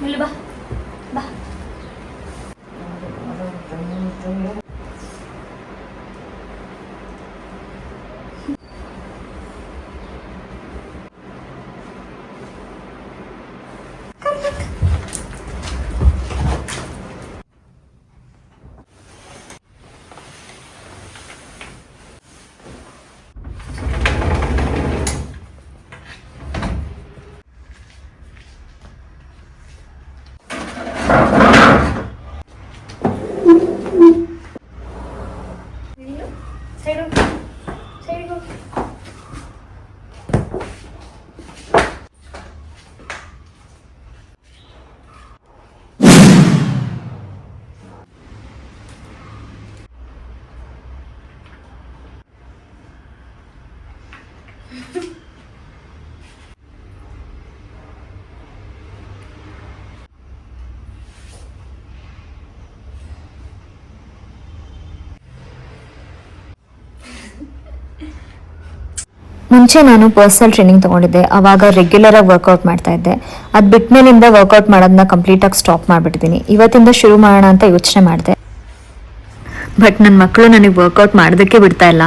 ಇಲ್ಲಿ ಬಾ ಬಾ. ಮುಂಚೆ ನಾನು ಪರ್ಸನಲ್ ಟ್ರೈನಿಂಗ್ ತೊಗೊಂಡಿದ್ದೆ. ಆವಾಗ ರೆಗ್ಯುಲರಾಗಿ ವರ್ಕೌಟ್ ಮಾಡ್ತಾ ಇದ್ದೆ. ಅದು ಬಿಟ್ಮೇಲಿಂದ ವರ್ಕೌಟ್ ಮಾಡೋದನ್ನ ಕಂಪ್ಲೀಟಾಗಿ ಸ್ಟಾಪ್ ಮಾಡಿಬಿಟ್ಟಿದ್ದೀನಿ. ಇವತ್ತಿಂದ ಶುರು ಮಾಡೋಣ ಅಂತ ಯೋಚನೆ ಮಾಡಿದೆ. ಬಟ್ ನನ್ನ ಮಕ್ಕಳು ನನಗೆ ವರ್ಕೌಟ್ ಮಾಡೋದಕ್ಕೆ ಬಿಡ್ತಾ ಇಲ್ಲ.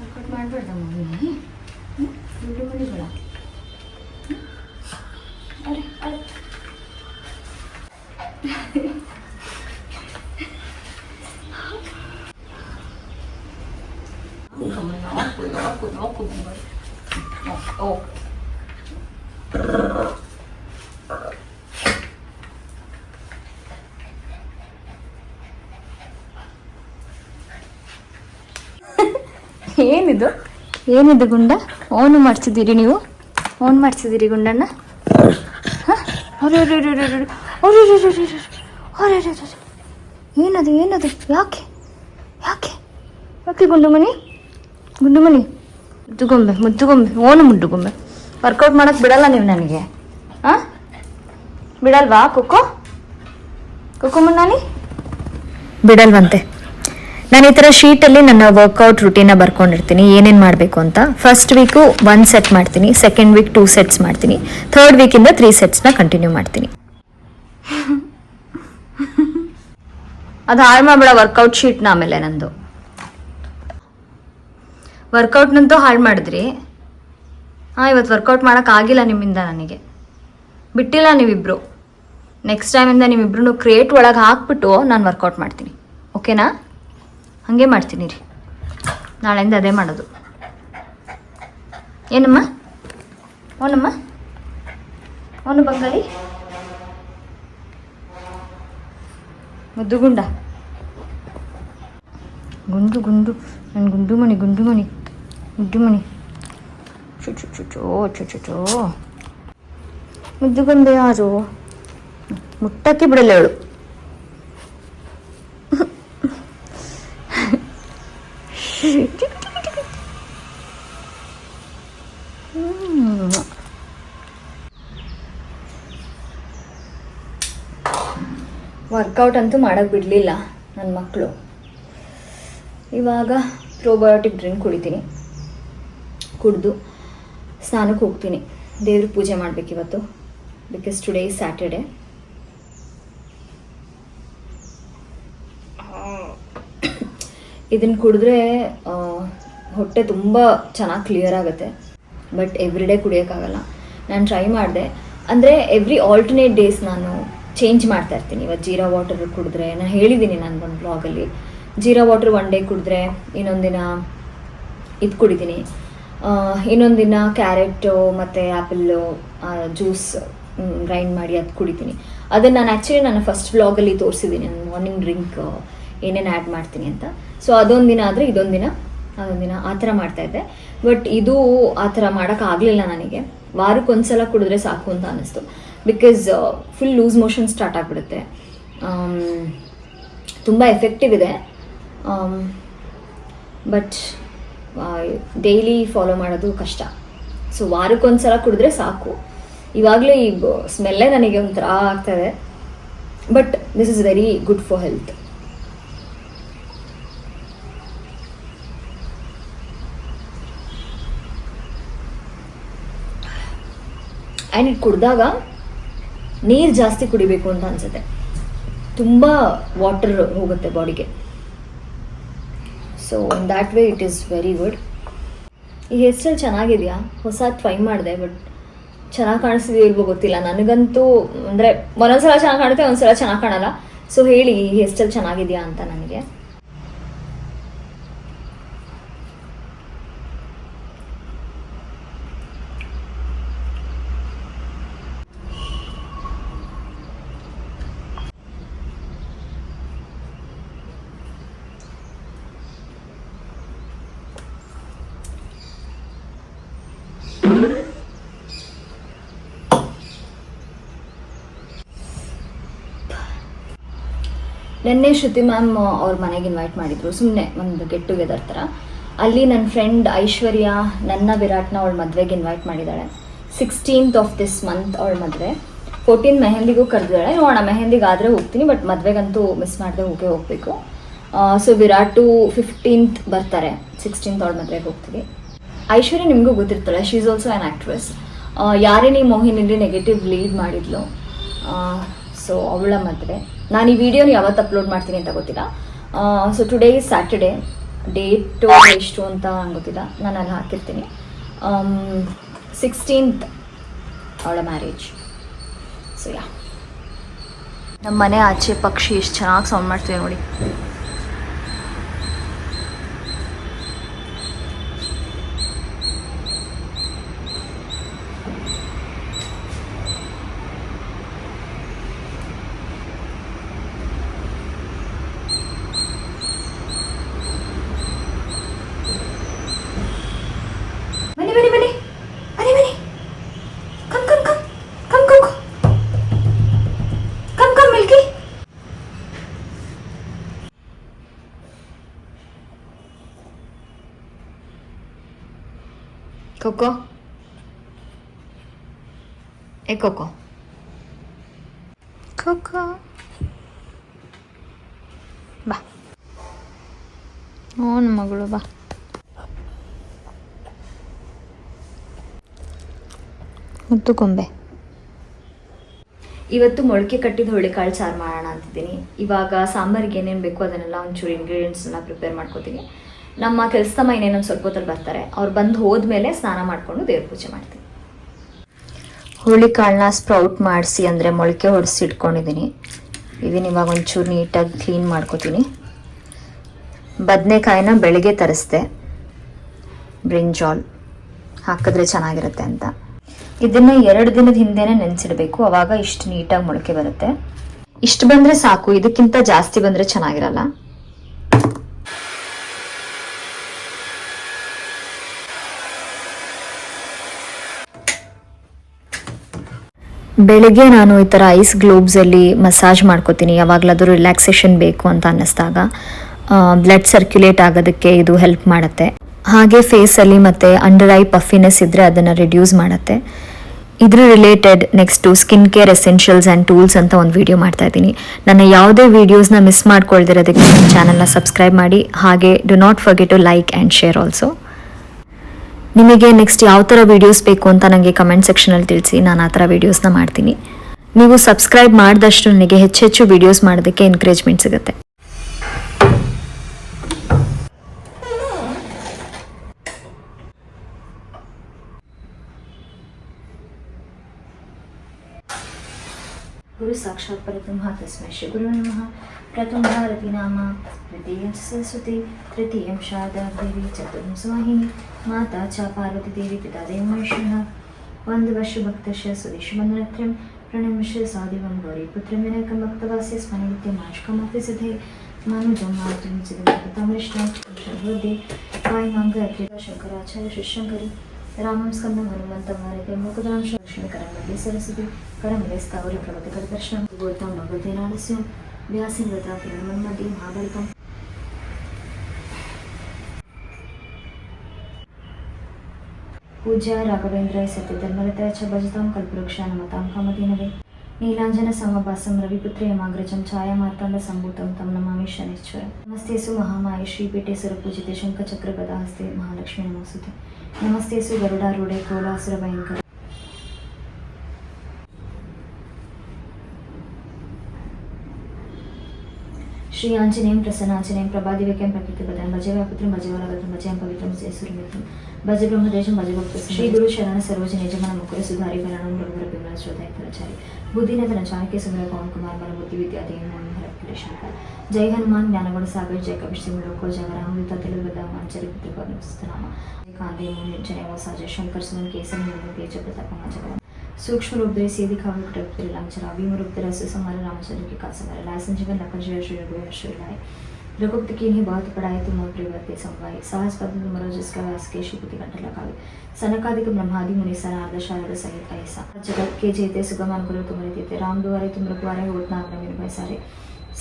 ವರ್ಕೌಟ್ ಮಾಡಬೇಡ ಮಮ್ಮಿ. ದುಡ್ಡು ಮಡಿಬೇಡ. ಅರೆ ಅರೆ ಏನಿದು ಏನಿದು ಗುಂಡ? ಓನು ಮಾಡಿಸಿದ್ದೀರಿ ನೀವು? ಓನ್ ಮಾಡಿಸಿದ್ದೀರಿ ಗುಂಡಣ್ಣ? ಏನದು ಏನದು? ಯಾಕೆ ಯಾಕೆ ಯಾಕೆ ಗುಂಡುಮಣಿ? ಗುಂಡುಮಣಿ ಮುದ್ದುಗೊಂಬೆ ಮುದ್ದುಗೊಂಬೆ ಓನು ಮುದ್ದುಗೊಂಬೆ. ವರ್ಕೌಟ್ ಮಾಡೋಕ್ಕೆ ಬಿಡಲ್ಲ ನೀವು ನನಗೆ? ಹಾಂ ಬಿಡಲ್ವಾ ಕುಕ್ಕು? ಕುಕ್ಕು ಮುನ್ನಾನಿ ಬಿಡಲ್ವಂತೆ. ನಾನು ಈ ಥರ ಶೀಟಲ್ಲಿ ನನ್ನ ವರ್ಕೌಟ್ ರುಟೀನ ಬರ್ಕೊಂಡಿರ್ತೀನಿ, ಏನೇನು ಮಾಡಬೇಕು ಅಂತ. ಫಸ್ಟ್ ವೀಕು 1 ಸೆಟ್ ಮಾಡ್ತೀನಿ, ಸೆಕೆಂಡ್ ವೀಕ್ 2 ಸೆಟ್ಸ್ ಮಾಡ್ತೀನಿ, ಥರ್ಡ್ ವೀಕಿಂದ 3 ಸೆಟ್ಸ್ನ ಕಂಟಿನ್ಯೂ ಮಾಡ್ತೀನಿ. ಅದು ಹಾಳು ಮಾಡಬೇಡ ವರ್ಕೌಟ್ ಶೀಟ್ನ. ಆಮೇಲೆ ನಂದು ವರ್ಕೌಟ್ನಂತೂ ಹಾಳು ಮಾಡಿದ್ರಿ. ಹಾಂ, ಇವತ್ತು ವರ್ಕೌಟ್ ಮಾಡೋಕ್ಕಾಗಿಲ್ಲ ನಿಮ್ಮಿಂದ. ನನಗೆ ಬಿಟ್ಟಿಲ್ಲ ನೀವಿಬ್ಬರು. ನೆಕ್ಸ್ಟ್ ಟೈಮಿಂದ ನೀವಿಬ್ರು ಕ್ರಿಯೇಟ್ ಒಳಗೆ ಹಾಕ್ಬಿಟ್ಟು ನಾನು ವರ್ಕೌಟ್ ಮಾಡ್ತೀನಿ, ಓಕೆನಾ? ಹಾಗೆ ಮಾಡ್ತೀನಿ ರೀ, ನಾಳೆಯಿಂದ ಅದೇ ಮಾಡೋದು. ಏನಮ್ಮ? ಓನಮ್ಮ ಓನು ಬಂಗಾರಿ ಮುದ್ದುಗುಂಡ ಗುಂಡು ಗುಂಡು ನನ್ನ ಗುಂಡುಮಣಿ ಗುಂಡುಮಣಿ ಗುಡ್ಡುಮಣಿ ಚುಚು ಚುಚೋ ಚುಚುಚೋ. ಮುದ್ದುಗುಂಡ ಯಾರು? ಮುಟ್ಟಕ್ಕೆ ಬಿಡಲ್ಲ ಅವಳು. ವರ್ಕೌಟ್ ಅಂತೂ ಮಾಡೋಕ್ಕೆ ಬಿಡಲಿಲ್ಲ ನನ್ನ ಮಕ್ಕಳು. ಇವಾಗ ಪ್ರೋಬಯೋಟಿಕ್ ಡ್ರಿಂಕ್ ಕುಡಿತೀನಿ. ಕುಡಿದು ಸ್ನಾನಕ್ಕೆ ಹೋಗ್ತೀನಿ. ದೇವ್ರ ಪೂಜೆ ಮಾಡಬೇಕಿವತ್ತು, ಬಿಕಾಸ್ ಟುಡೇ ಇಸ್ ಸ್ಯಾಟರ್ಡೆ. ಇದನ್ನು ಕುಡಿದ್ರೆ ಹೊಟ್ಟೆ ತುಂಬ ಚೆನ್ನಾಗಿ ಕ್ಲಿಯರ್ ಆಗುತ್ತೆ. ಬಟ್ ಎವ್ರಿಡೇ ಕುಡಿಯೋಕ್ಕಾಗಲ್ಲ. ನಾನು ಟ್ರೈ ಮಾಡಿದೆ, ಅಂದರೆ ಎವ್ರಿ ಆಲ್ಟರ್ನೇಟ್ ಡೇಸ್ ನಾನು ಚೇಂಜ್ ಮಾಡ್ತಾ ಇರ್ತೀನಿ. ಇವತ್ತು ಜೀರಾ ವಾಟರ್ ಕುಡಿದ್ರೆ, ನಾನು ಹೇಳಿದ್ದೀನಿ ನನ್ನ ಒಂದು ಬ್ಲಾಗಲ್ಲಿ, ಜೀರಾ ವಾಟರ್ 1 ಡೇ ಕುಡಿದ್ರೆ ಇನ್ನೊಂದು ದಿನ ಇದು ಕುಡಿತೀನಿ. ಇನ್ನೊಂದು ದಿನ ಕ್ಯಾರೆಟು ಮತ್ತು ಆ್ಯಪಲ್ಲು ಜ್ಯೂಸ್ ಗ್ರೈಂಡ್ ಮಾಡಿ ಅದು ಕುಡಿತೀನಿ. ಅದನ್ನು ನಾನು ಆ್ಯಕ್ಚುಲಿ ನನ್ನ ಫಸ್ಟ್ ವ್ಲಾಗಲ್ಲಿ ತೋರಿಸಿದ್ದೀನಿ, ನಾನು ಮಾರ್ನಿಂಗ್ ಡ್ರಿಂಕ್ ಏನೇನು ಆ್ಯಡ್ ಮಾಡ್ತೀನಿ ಅಂತ. ಸೊ ಅದೊಂದು ದಿನ ಆದರೆ ಅದೊಂದು ದಿನ ಆ ಥರ ಮಾಡ್ತಾಯಿದ್ದೆ. ಬಟ್ ಇದು ಆ ಥರ ಮಾಡೋಕ್ಕಾಗಲಿಲ್ಲ ನನಗೆ. ವಾರಕ್ಕೊಂದ್ಸಲ ಕುಡಿದ್ರೆ ಸಾಕು ಅಂತ ಅನ್ನಿಸ್ತು. Because full loose motion start ಆಗಿಬಿಡುತ್ತೆ. ತುಂಬ ಎಫೆಕ್ಟಿವ್ ಇದೆ, ಬಟ್ ಡೈಲಿ ಫಾಲೋ ಮಾಡೋದು ಕಷ್ಟ. ಸೊ ವಾರಕ್ಕೊಂದ್ಸಲ ಕುಡಿದ್ರೆ ಸಾಕು. ಇವಾಗಲೇ ಈ ಸ್ಮೆಲ್ಲೇ ನನಗೆ ಒಂಥರ ಆಗ್ತಾಯಿದೆ. But this is very good for health. And ಇದು ಕುಡಿದಾಗ ನೀರು ಜಾಸ್ತಿ ಕುಡಿಬೇಕು ಅಂತ ಅನಿಸುತ್ತೆ. ತುಂಬ ವಾಟರ್ ಹೋಗುತ್ತೆ ಬಾಡಿಗೆ. So in that way it is very good. ಈ ಹೇರ್ ಸ್ಟೈಲ್ ಚೆನ್ನಾಗಿದೆಯಾ? ಹೊಸ ಟ್ರೈ ಮಾಡಿದೆ, ಬಟ್ ಚೆನ್ನಾಗಿ ಕಾಣಿಸ್ತಿದೆಯೋ ಇಲ್ವೋ ಗೊತ್ತಿಲ್ಲ. ನನಗಂತೂ ಅಂದರೆ ಒಂದೊಂದ್ಸಲ ಚೆನ್ನಾಗಿ ಕಾಣುತ್ತೆ, ಒಂದ್ಸಲ ಚೆನ್ನಾಗಿ ಕಾಣಲ್ಲ. ಸೊ ಹೇಳಿ, ಈ ಹೇರ್ ಸ್ಟೈಲ್ ಚೆನ್ನಾಗಿದೆಯಾ ಅಂತ ನನಗೆ. ನೆನ್ನೆ ಶ್ರುತಿ ಮ್ಯಾಮ್ ಅವ್ರ ಮನೆಗೆ ಇನ್ವೈಟ್ ಮಾಡಿದ್ರು, ಸುಮ್ಮನೆ ಒಂದು ಗೆಟ್ ಟುಗೆದರ್ ಥರ. ಅಲ್ಲಿ ನನ್ನ ಫ್ರೆಂಡ್ ಐಶ್ವರ್ಯ ನನ್ನ ವಿರಾಟ್ನ ಅವಳ ಮದುವೆಗೆ ಇನ್ವೈಟ್ ಮಾಡಿದ್ದಾಳೆ. 16th of this month ಅವಳ ಮದುವೆ. 14 ಮೆಹಂದಿಗೂ ಕರೆದಿದ್ದಾಳೆ. ನೋಡೋಣ, ಮೆಹಂದಿಗೆ ಆದರೆ ಹೋಗ್ತೀನಿ, ಬಟ್ ಮದುವೆಗಂತೂ ಮಿಸ್ ಮಾಡದೆ ಹೋಗಬೇಕು. ಸೊ ವಿರಾಟು 15th ಬರ್ತಾರೆ, 16th ಅವಳ ಮದುವೆಗೆ ಹೋಗ್ತೀವಿ. ಐಶ್ವರ್ಯ ನಿಮಗೂ ಗೊತ್ತಿರ್ತಾಳೆ, she is also an actress. ಯಾರೇನಿ ಮೋಹಿನಿಲಿ ನೆಗೆಟಿವ್ ಲೀಡ್ ಮಾಡಿದ್ಲು. ಸೊ ಅವಳ ಮದುವೆ. ನಾನು ಈ ವಿಡಿಯೋನ ಯಾವತ್ತು ಅಪ್ಲೋಡ್ ಮಾಡ್ತೀನಿ ಅಂತ ಗೊತ್ತಿಲ್ಲ. So today is Saturday. Date ಎಷ್ಟು ಅಂತ ನಂಗೆ ಗೊತ್ತಿಲ್ಲ, ನಾನು ಅಲ್ಲಿ ಹಾಕಿರ್ತೀನಿ. 16th ಅವಳ ಮ್ಯಾರೇಜ್. ಸೊ ಯಾ, ನಮ್ಮ ಮನೆ ಆಚೆ ಪಕ್ಷಿ ಎಷ್ಟು ಚೆನ್ನಾಗಿ ಸೌಂಡ್ ಮಾಡ್ತೀವಿ ನೋಡಿ. Coco? Hey, Coco. Coco. ಬಾ. ಓನ್ ಮಗಳು ಬಾ. ಮುತ್ತು ಕೊಂಬೆ. ಇವತ್ತು ಮೊಳಕೆ ಕಟ್ಟಿದ ಹುಳಿಕಾಳು ಸಾರು ಮಾಡೋಣ ಅಂತಿದ್ದೀನಿ. ಇವಾಗ ಸಾಂಬಾರಿಗೆ ಏನೇನು ಬೇಕೋ ಅದನ್ನೆಲ್ಲ ಒಂಚೂರು ಇಂಗ್ರೀಡಿಯೆಂಟ್ಸ್ನ ಪ್ರಿಪೇರ್ ಮಾಡ್ಕೋತೀನಿ. ನಮ್ಮ ಕೆಲಸದಮ್ಮ ಇನ್ನೇನೊಂದು ಸ್ವಲ್ಪ ಹೊತ್ತಲ್ಲಿ ಬರ್ತಾರೆ. ಅವ್ರು ಬಂದು ಹೋದ್ಮೇಲೆ ಸ್ನಾನ ಮಾಡಿಕೊಂಡು ದೇವ್ರ ಪೂಜೆ ಮಾಡ್ತೀನಿ. ಹುಳಿಕಾಳನ್ನ ಸ್ಪ್ರೌಟ್ ಮಾಡಿಸಿ ಅಂದರೆ ಮೊಳಕೆ ಹೊಡೆಸಿ ಇಟ್ಕೊಂಡಿದ್ದೀನಿ. ಇದನ್ನ ಇವಾಗ ಒಂಚೂರು ನೀಟಾಗಿ ಕ್ಲೀನ್ ಮಾಡ್ಕೋತೀನಿ. ಬದನೆಕಾಯಿನ ಬೆಳಗ್ಗೆ ತರಿಸ್ದೆ, ಬ್ರಿಂಜಾಲ್ ಹಾಕಿದ್ರೆ ಚೆನ್ನಾಗಿರುತ್ತೆ ಅಂತ. ಇದನ್ನು 2 ದಿನದ ಹಿಂದೆನೇ ನೆನೆಸಿಡಬೇಕು, ಅವಾಗ ಇಷ್ಟು ನೀಟಾಗಿ ಮೊಳಕೆ ಬರುತ್ತೆ. ಇಷ್ಟು ಬಂದರೆ ಸಾಕು, ಇದಕ್ಕಿಂತ ಜಾಸ್ತಿ ಬಂದರೆ ಚೆನ್ನಾಗಿರಲ್ಲ. ಬೆಳಗ್ಗೆ ನಾನು ಈ ಥರ ಐಸ್ ಗ್ಲೋಬ್ಸಲ್ಲಿ ಮಸಾಜ್ ಮಾಡ್ಕೋತೀನಿ, ಯಾವಾಗಲಾದರೂ ರಿಲ್ಯಾಕ್ಸೇಷನ್ ಬೇಕು ಅಂತ ಅನ್ನಿಸ್ದಾಗ. ಬ್ಲಡ್ ಸರ್ಕ್ಯುಲೇಟ್ ಆಗೋದಕ್ಕೆ ಇದು ಹೆಲ್ಪ್ ಮಾಡುತ್ತೆ. ಹಾಗೆ ಫೇಸಲ್ಲಿ ಮತ್ತು ಅಂಡರ್ ಐ ಪಫಿನೆಸ್ ಇದ್ದರೆ ಅದನ್ನು ರಿಡ್ಯೂಸ್ ಮಾಡುತ್ತೆ. ಇದ್ರ related next skin care essentials and tools ಅಂತ ಒಂದು ವಿಡಿಯೋ ಮಾಡ್ತಾ ಇದ್ದೀನಿ. ನನ್ನ ಯಾವುದೇ ವೀಡಿಯೋಸ್ನ ಮಿಸ್ ಮಾಡ್ಕೊಳ್ದಿರೋದಕ್ಕೆ ನನ್ನ ಚಾನಲ್ನ ಸಬ್ಸ್ಕ್ರೈಬ್ ಮಾಡಿ. ಹಾಗೆ do not forget to like and share also. ನಿಮಗೆ ನೆಕ್ಸ್ಟ್ ಯಾವ ಥರ ವೀಡಿಯೋಸ್ ಬೇಕು ಅಂತ ನನಗೆ ಕಮೆಂಟ್ ಸೆಕ್ಷನಲ್ಲಿ ತಿಳಿಸಿ, ನಾನು ಆ ಥರ ವೀಡಿಯೋಸ್ನ ಮಾಡ್ತೀನಿ. ನೀವು ಸಬ್ಸ್ಕ್ರೈಬ್ ಮಾಡಿದಷ್ಟು ನನಗೆ ಹೆಚ್ಚೆಚ್ಚು ವೀಡಿಯೋಸ್ ಮಾಡೋದಕ್ಕೆ ಎನ್ಕರೇಜ್ಮೆಂಟ್ ಸಿಗುತ್ತೆ. गुरु साक्षात् परब्रह्म तस्मै श्री गुरु नमः। प्रथम भारती नाम द्वितीयं सरस्वती तृतीयं शारदा देवी चतुर्थं स्वाहिनी माता च पार्वती देवी पिता देवो महेश्वरः। वन्दवर्ष भक्तस्य स्वदेशबन्धनत्रयं प्रणमस्य सादिवं गौरीपुत्रं विनायकं भक्तवास्य स्मरणित्यमाष्कमपि सिद्धे मानुजं मातुं चिदमृष्टं शर्वदे वायुमङ्गलत्रिक शङ्कराचार्य शिवशङ्करी रामं स्कन्दं हनुमन्तं भारते मुकुदां लक्ष्मीकरं सरस्वती करमिले स्थावरी प्रगतिकरदर्शनं गोतां भगवते नारस्यं व्यासिं गता किरणमन्मध्ये महाबलिकम्। पूज्य राघवेन्द्राय सत्यधर्मरताय च भजतां कल्पवृक्षाय नमतां कामधेनवे नीलाञ्जनसमभासं रविपुत्रे यमाग्रजं छायामार्ताण्डसम्भूतं तं नमामि शनैश्चर। नमस्ते सु महामाये श्रीपीठे सुरपूजिते शङ्खचक्रगदाहस्ते महालक्ष्मी नमोस्तुते। नमस्ते सु गरुडारूढे कोलासुरभयङ्कर श्री आंजनेयं प्रसन्नांजनेयं प्रभादिव्यं प्रकृतिपदं भजे व्यापुत्रं भजे वरवरं भजे पवित्रं जय सूर्यमित्रं भजे ब्रह्मदेशं भजे भक्त श्री गुरु शरण सरोज निजमन मुकुर सुधारी भरणं रघुवर बिमल श्रोतायतरचारी बुद्धिनतन चाणक्य सुंदर पवन कुमार बल बुद्धि विद्या देव मनोहर शंकर जय हनुमान ज्ञानगुण सागर जय कपिश्री लोको जगरामृत तिलवदा मंचरी पुत्र पवनस्तनामा जय कांदे मुनि जय वसाज शंकर सुमन केसरी नंदन तेज प्रताप जगराम सूक्ष्म रूप धरे सीधी खावे कुटक लांचरा भीम रूप धरे सुसमर रामचंद्र की कासमर लाय संजीवन लखन जय श्री रघुवीर श्री लाय रघुपति की नहीं बहुत पढ़ाए तुम प्रियवते संवाई सहस पद तुमरो जिसका व्यास के शिपुति कंठ लगावे सनकादिक ब्रह्मादि मुनि सनाद शारद सहित ऐसा जगत के जेते सुगमन करो तुम्हारे देते राम द्वारे तुम रखवारे होत ना अपने मेरे सारे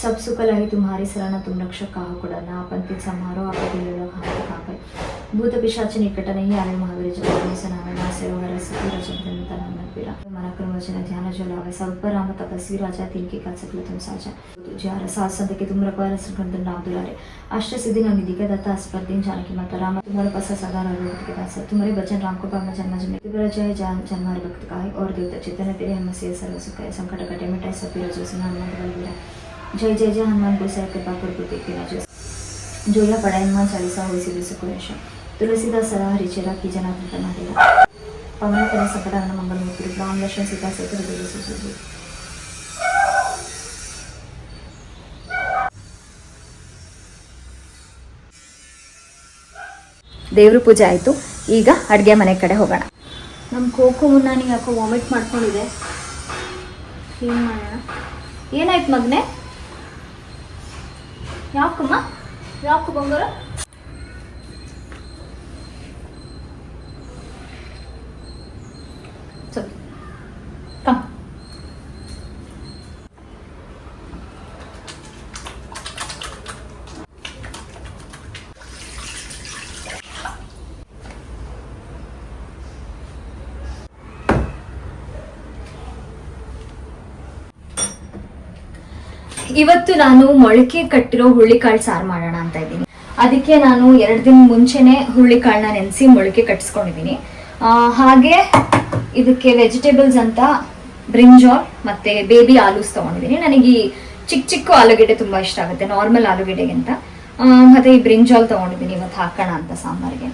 सब सुख लही तुम्हारी शरण तुम रक्षक काहू कोड़ा ना पंथित समारोह आपत्ति ले लो हाथ कापे भूत पिशाच निकट नहीं आवे महावीर जगत में सनावे ना सेवहर सती रजन तन पीरा मन क्रम वचन ध्यान जो लावे सब राम तपस्वी राजा तिनके का सकल तुम साजा तुझे सास संत के तुम रखवारे संकट नाम दुलारे अष्ट सिद्धि न निधि के दत्ता स्पर्धि जानकी माता राम तुम्हारे पास सदा रघुपति के दास तुम्हारे बचन राम को पावन जन्म जन्म जय जन्मार भक्त का है और देवता चेतन तेरे हम से सर्व सुख है संकट कटे मिटाए सब पीरा जो सुना हनुमान जय जय जय हनुमान गोसाई कृपा कर प्रत्येक राज जो यह पढ़ाई हनुमान चालीसा हो इसी सुख यश तुलसीदास सदा हरिचेरा की जना करना देगा पवन कर सकट हन मंगल मूर्ति राम लक्ष्मण सीता सहित हृदय सुसुजी। ದೇವ್ರ ಪೂಜೆ ಆಯಿತು. ಈಗ ಅಡುಗೆ ಮನೆ ಕಡೆ ಹೋಗೋಣ. ನಮ್ಮ ಕೋಕು ಮುನ್ನಾನಿ ಯಾಕೋ ವಾಮಿಟ್ ಮಾಡ್ಕೊಂಡಿದೆ. ಏನು ಮಾಡೋಣ? ಏನಾಯ್ತು ಮಗನೆ? ಯಾಕಮ್ಮ? ಯಾಕೆ ಬಂಗಾರ? ಸರಿ ಕಮ್. ಇವತ್ತು ನಾನು ಮೊಳಕೆ ಕಟ್ಟಿರೋ ಹುಳ್ಳಿಕಾಳು ಸಾರು ಮಾಡೋಣ ಅಂತ ಇದ್ದೀನಿ. ಅದಕ್ಕೆ ನಾನು 2 ದಿನ ಮುಂಚೆನೆ ಹುಳ್ಳಿಕಾಳನ್ನ ನೆನೆಸಿ ಮೊಳಕೆ ಕಟ್ಟಿಸ್ಕೊಂಡಿದ್ದೀನಿ. ಹಾಗೆ ಇದಕ್ಕೆ ವೆಜಿಟೇಬಲ್ಸ್ ಅಂತ ಬ್ರಿಂಜಾಲ್ ಮತ್ತೆ ಬೇಬಿ ಆಲೂಸ್ ತಗೊಂಡಿದ್ದೀನಿ. ನನಗೆ ಈ ಚಿಕ್ಕ ಚಿಕ್ಕ ಆಲೂಗೆಡ್ಡೆ ತುಂಬಾ ಇಷ್ಟ ಆಗುತ್ತೆ ನಾರ್ಮಲ್ ಆಲೂಗೆಡ್ಡೆಗಿಂತ. ಮತ್ತೆ ಈ ಬ್ರಿಂಜಾಲ್ ತಗೊಂಡಿದ್ದೀನಿ ಇವತ್ತು ಹಾಕೋಣ ಅಂತ ಸಾಂಬಾರ್ಗೆ.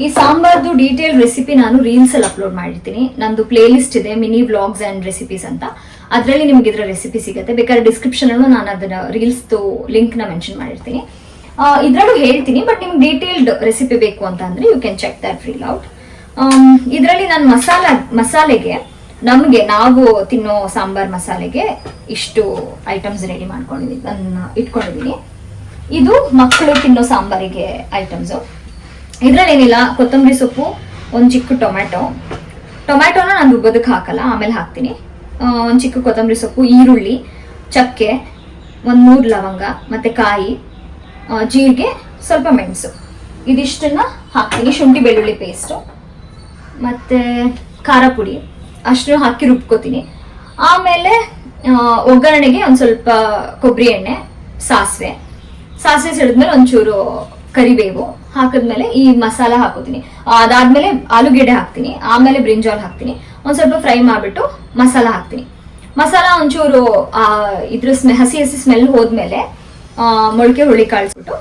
ಈ ಸಾಂಬಾರ್ದು ಡೀಟೇಲ್ ರೆಸಿಪಿ ನಾನು ರೀಲ್ಸ್ ಅಲ್ಲಿ ಅಪ್ಲೋಡ್ ಮಾಡಿರ್ತೀನಿ. ನಂದು ಪ್ಲೇ ಲಿಸ್ಟ್ ಇದೆ ಮಿನಿ ವ್ಲಾಗ್ಸ್ ಅಂಡ್ ರೆಸಿಪೀಸ್ ಅಂತ. ಅದರಲ್ಲಿ ನಿಮ್ಗೆ ಇದರ ರೆಸಿಪಿ ಸಿಗುತ್ತೆ. ಬೇಕಾದ್ರೆ ಡಿಸ್ಕ್ರಿಪ್ಷನ್ ಅಲ್ಲೂ ನಾನು ಅದನ್ನ ರೀಲ್ಸ್ ಲಿಂಕ್ ನ ಮೆನ್ಷನ್ ಮಾಡಿರ್ತೀನಿ. ಇದ್ರಲ್ಲೂ ಹೇಳ್ತೀನಿ. ಬಟ್ ನಿಮ್ಗೆ ಡೀಟೇಲ್ಡ್ ರೆಸಿಪಿ ಬೇಕು ಅಂತ ಅಂದ್ರೆ you can check that reel out. ಇದರಲ್ಲಿ ನಾನು ಮಸಾಲೆಗೆ ನಾವು ತಿನ್ನೋ ಸಾಂಬಾರ್ ಮಸಾಲೆಗೆ ಇಷ್ಟು ಐಟಮ್ಸ್ ರೆಡಿ ಇಟ್ಕೊಂಡಿದ್ದೀನಿ. ಇದು ಮಕ್ಕಳು ತಿನ್ನೋ ಸಾಂಬಾರಿಗೆ ಐಟಮ್ಸ್. ಇದ್ರಲ್ಲಿ ಏನಿಲ್ಲ, ಕೊತ್ತಂಬರಿ ಸೊಪ್ಪು, ಒಂದು ಚಿಕ್ಕ ಟೊಮ್ಯಾಟೋನ ನಾನು ರುಬ್ಬೋದಕ್ಕೆ ಹಾಕಲ್ಲ, ಆಮೇಲೆ ಹಾಕ್ತೀನಿ. ಒಂದು ಚಿಕ್ಕ ಕೊತ್ತಂಬರಿ ಸೊಪ್ಪು, ಈರುಳ್ಳಿ, ಚಕ್ಕೆ, 1-3 ಲವಂಗ, ಮತ್ತೆ ಕಾಯಿ, ಜೀರಿಗೆ, ಸ್ವಲ್ಪ ಮೆಣಸು, ಇದಿಷ್ಟನ್ನ ಹಾಕ್ತೀನಿ. ಶುಂಠಿ ಬೆಳ್ಳುಳ್ಳಿ ಪೇಸ್ಟು ಮತ್ತೆ ಖಾರ ಪುಡಿ ಅಷ್ಟು ಹಾಕಿ ರುಬ್ಕೋತೀನಿ. ಆಮೇಲೆ ಒಗ್ಗರಣೆಗೆ ಒಂದು ಸ್ವಲ್ಪ ಕೊಬ್ಬರಿ ಎಣ್ಣೆ, ಸಾಸಿವೆ ಸಿಡಿದ್ಮೇಲೆ ಒಂಚೂರು ಕರಿಬೇವು ಹಾಕಿದ್ಮೇಲೆ ಈ ಮಸಾಲ ಹಾಕೋತೀನಿ. ಅದಾದ್ಮೇಲೆ ಆಲೂಗೆಡ್ಡೆ ಹಾಕ್ತೀನಿ. ಆಮೇಲೆ ಬ್ರಿಂಜಾಲ್ ಹಾಕ್ತೀನಿ. ಒಂದ್ ಸ್ವಲ್ಪ ಫ್ರೈ ಮಾಡ್ಬಿಟ್ಟು ಮಸಾಲ ಹಾಕ್ತೀನಿ. ಮಸಾಲ ಒಂಚೂರು ಇದ್ರ ಹಸಿ ಸ್ಮೆಲ್ ಹೋದ್ಮೇಲೆ ಮೊಳಕೆ ಹುಳಿ ಕಾಳಿಸ್ಬಿಟ್ಟು